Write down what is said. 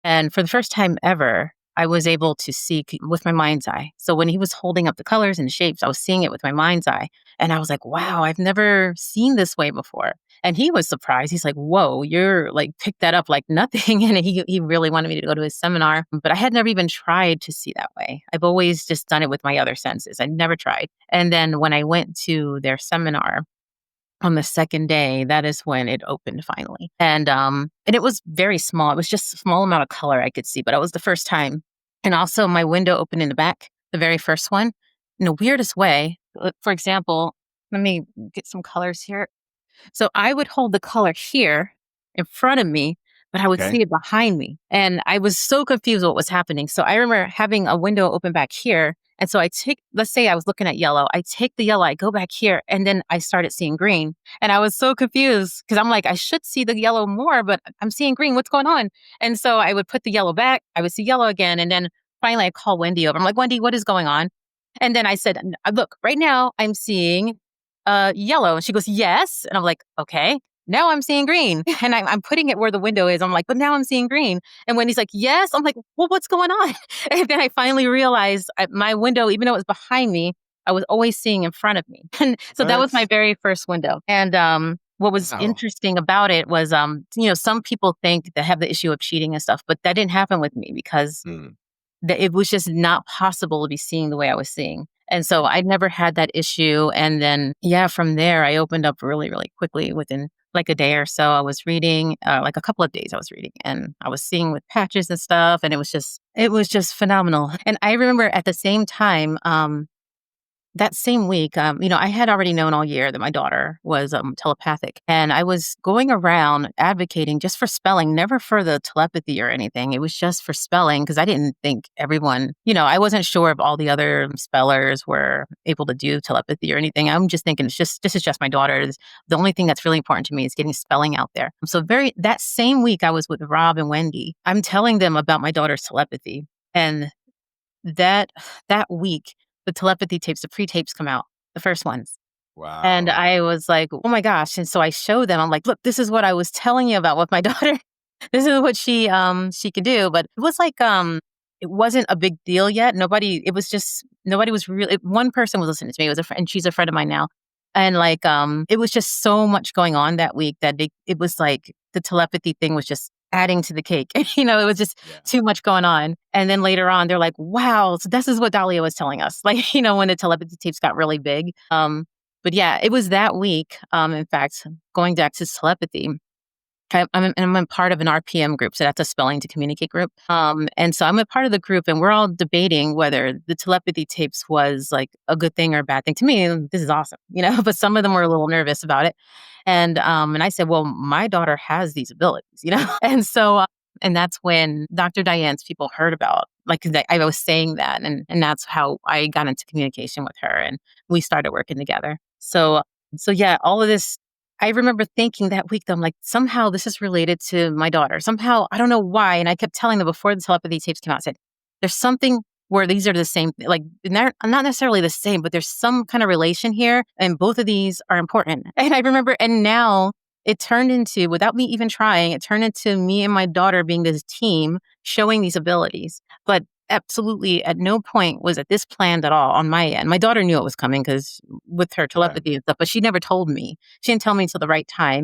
And for the first time ever, I was able to see with my mind's eye. So when he was holding up the colors and shapes, I was seeing it with my mind's eye. And I was like, wow, I've never seen this way before. And he was surprised. He's like, whoa, you're like picked that up like nothing. And he really wanted me to go to his seminar. But I had never even tried to see that way. I've always just done it with my other senses. I never tried. And then when I went to their seminar, on the second day, that is when it opened finally. And it was very small. It was just a small amount of color I could see, but it was the first time. And also my window opened in the back, the very first one, in the weirdest way. For example, let me get some colors here. So I would hold the color here in front of me, but I would Okay. see it behind me. And I was so confused what was happening. So I remember having a window open back here. And so let's say I was looking at yellow. I take the yellow, I go back here, and then I started seeing green. And I was so confused because I'm like, I should see the yellow more, but I'm seeing green. What's going on? And so I would put the yellow back. I would see yellow again. And then finally I call Wendy over. I'm like, Wendy, what is going on? And then I said, look, right now I'm seeing yellow. And she goes, yes. And I'm like, okay. Now I'm seeing green. And I'm putting it where the window is. I'm like, but now I'm seeing green. And Wendy's like, yes. I'm like, well, what's going on? And then I finally realized my window, even though it was behind me, I was always seeing in front of me. And so that was my What? very first window. And what was Wow. interesting about it was, some people think they have the issue of cheating and stuff, but that didn't happen with me because Hmm. it was just not possible to be seeing the way I was seeing. And so I'd never had that issue. And then, from there, I opened up really, really quickly within like a day or so. I was reading, like a couple of days I was reading, and I was seeing with patches and stuff. And it was just phenomenal. And I remember at the same time, that same week, I had already known all year that my daughter was telepathic. And I was going around advocating just for spelling, never for the telepathy or anything. It was just for spelling because I didn't think everyone, I wasn't sure if all the other spellers were able to do telepathy or anything. I'm just thinking this is just my daughter. The only thing that's really important to me is getting spelling out there. So that same week I was with Rob and Wendy, I'm telling them about my daughter's telepathy. And that week, the telepathy tapes, the pre-tapes come out, the first ones. And Wow. I was like, oh my gosh. And so I showed them, I'm like, look, this is what I was telling you about with my daughter. This is what she could do. But it was like, it wasn't a big deal yet. Nobody was really, one person was listening to me. It was a friend, and she's a friend of mine now. And like, it was just so much going on that week that it was like the telepathy thing was just adding to the cake. It was just Yeah. too much going on. And then later on, they're like, wow, so this is what Dalia was telling us. Like, when the telepathy tapes got really big. But yeah, it was that week. In fact, going back to telepathy, I'm a part of an RPM group, so that's a spelling to communicate group. And so I'm a part of the group, and we're all debating whether the telepathy tapes was like a good thing or a bad thing. To me, this is awesome, but some of them were a little nervous about it. And I said, well, my daughter has these abilities, and so. And that's when Dr. Diane's people heard about, like, I was saying that, and that's how I got into communication with her, and we started working together. So yeah, all of this. I remember thinking that week, though, I'm like, somehow this is related to my daughter. Somehow, I don't know why. And I kept telling them before the telepathy tapes came out, I said, there's something where these are the same, like, they're not necessarily the same, but there's some kind of relation here. And both of these are important. And I remember, and now it turned into, without me even trying, it turned into me and my daughter being this team showing these abilities. But absolutely at no point was it this planned at all on my end. My daughter knew it was coming because with her Okay. telepathy and stuff, but she never told me. She didn't tell me until the right time.